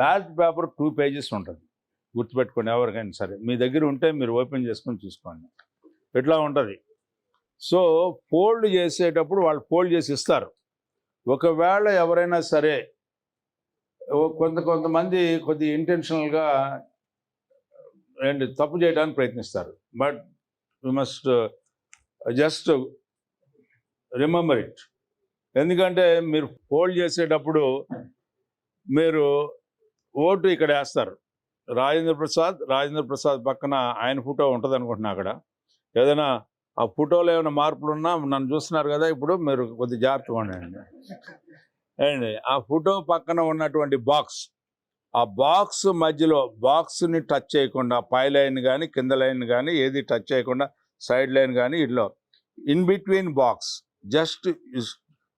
Ballot paper 2 pages ఉంటుంది. గుర్తుపెట్టుకోండి ఎవరికైనా సరే. మీ దగ్గర ఉంటే మీరు ఓపెన్ చేసుకొని చూసుకోండి. ఇట్లా ఉంటుంది. సో ఫోల్డ్ చేసేటప్పుడు వాళ్ళు ఫోల్డ్ చేసి ఇస్తారు. ఒకవేళ ఎవరైనా సరే కొంతమంది కొద్దిగా ఇంటెన్షనల్గా తప్పు చేయడానికి ప్రయత్నిస్తారు. But you must just remember it. ఎందుకంటే మీరు ఫోల్డ్ చేసేటప్పుడు మీరు ఓటు ఇక్కడ వేస్తారు. రాజేంద్ర ప్రసాద్ పక్కన ఆయన ఫోటో ఉంటుంది అనుకుంటున్నా. అక్కడ ఏదైనా ఆ ఫోటోలో ఏమైనా మార్పులు ఉన్నా నన్ను చూస్తున్నారు కదా, ఇప్పుడు మీరు కొద్దిగా జాగ్రత్తగా ఉండండి. అండి ఆ ఫోటో పక్కన ఉన్నటువంటి బాక్స్, ఆ బాక్స్ మధ్యలో బాక్స్ని టచ్ చేయకుండా పై లైన్ కానీ కింద లైన్ కానీ ఏది టచ్ చేయకుండా సైడ్ లైన్ కానీ ఇట్లా ఇన్ బిట్వీన్ బాక్స్ జస్ట్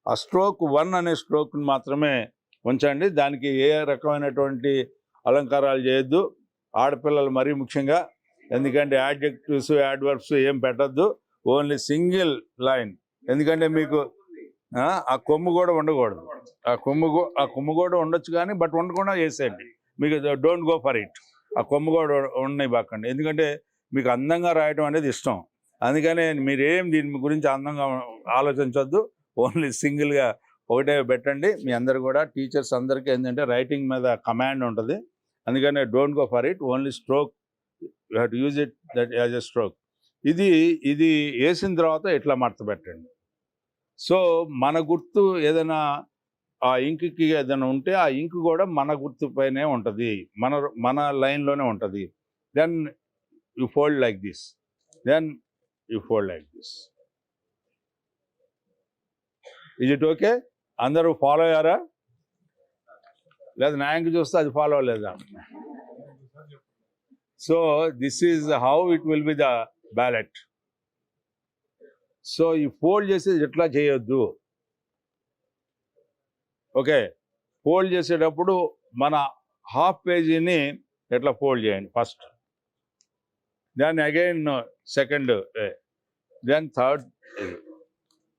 ఆ స్ట్రోక్ 1 అనే స్ట్రోక్ని మాత్రమే ఉంచండి. దానికి ఏ రకమైనటువంటి అలంకారాలు చేయొద్దు. ఆడపిల్లలు మరీ ముఖ్యంగా, ఎందుకంటే యాడ్జెక్టివ్స్ యాడ్వర్బ్స్ ఏం పెట్టద్దు. Only single line. ఎందుకంటే మీకు ఆ కొమ్ము కూడా ఉండకూడదు. ఆ కొమ్ము కూడా ఉండొచ్చు కానీ బట్ ఉండకుండా చేసేయండి. మీకు డోంట్ గో ఫర్ ఇట్. ఆ కొమ్ము కూడా ఉండని బాకండి. ఎందుకంటే మీకు అందంగా రాయడం అనేది ఇష్టం. అందుకనే మీరేం దీని గురించి అందంగా ఆలోచించొద్దు. ఓన్లీ సింగిల్గా ఒకటే పెట్టండి. మీ అందరు కూడా టీచర్స్ అందరికీ ఏంటంటే రైటింగ్ మీద కమాండ్ ఉంటుంది. అందుకనే don't go for it. Only stroke you have to use it that as a stroke. ఇది వేసిన తర్వాత ఇట్లా మడత పెట్టండి. సో మన గుర్తు ఏదైనా ఆ ఇంక్కి ఏదైనా ఉంటే ఆ ఇంక్ కూడా మన గుర్తు పైనే ఉంటుంది, మన లైన్లోనే ఉంటుంది. Then you fold like this. Is it okay? అందరూ ఫాలో అయ్యారా? లేదా నా యాంక్ చూస్తే అది ఫాలో అవ్వలేదా? So this is how it will be the ballot. So ఈ ఫోల్డ్ చేసేది ఎట్లా చేయొద్దు. ఓకే, ఫోల్డ్ చేసేటప్పుడు మన హాఫ్ పేజీని ఎట్లా ఫోల్డ్ చేయండి first, then again second, then third,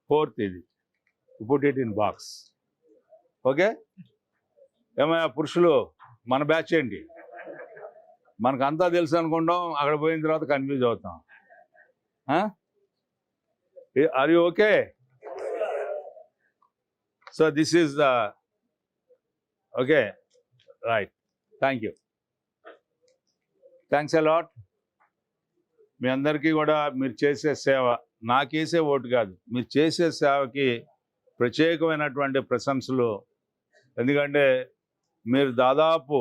fourth. ఇది put it in box. Okay, ఏమయ్యా పురుషులు మన బ్యాచ్ ఏంటి? మనకు అంతా తెలుసు అనుకుంటాం, అక్కడ పోయిన తర్వాత కన్ఫ్యూజ్ అవుతాం. Are you okay? So this is the okay right. Thank you. Thanks a lot. మీ అందరికీ కూడా మీరు చేసే సేవ నాకేసే ఓటు కాదు, మీరు చేసే సేవకి ప్రత్యేకమైనటువంటి ప్రశంసలు. ఎందుకంటే మీరు దాదాపు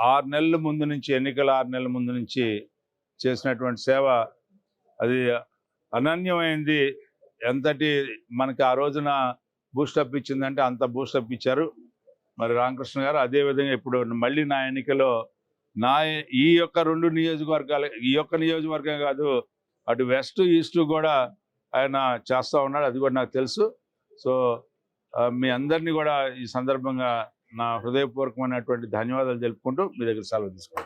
6 నెలల ముందు నుంచి, ఎన్నికల 6 నెలల ముందు నుంచి చేసినటువంటి సేవ అది అనన్యమైంది. ఎంతటి మనకి ఆ రోజున బూస్టప్ ఇచ్చిందంటే అంత బూస్టప్ ఇచ్చారు మరి రామకృష్ణ గారు. అదేవిధంగా ఇప్పుడు మళ్ళీ నా ఎన్నికలో ఈ యొక్క 2 నియోజకవర్గాలు, ఈ యొక్క నియోజకవర్గం కాదు, అటు వెస్ట్ ఈస్ట్ కూడా ఆయన చేస్తూ ఉన్నాడు. అది కూడా నాకు తెలుసు. సో మీ అందరినీ కూడా ఈ సందర్భంగా నా హృదయపూర్వకమైనటువంటి ధన్యవాదాలు తెలుపుకుంటూ మీ దగ్గర సెలవు తీసుకుంటాను.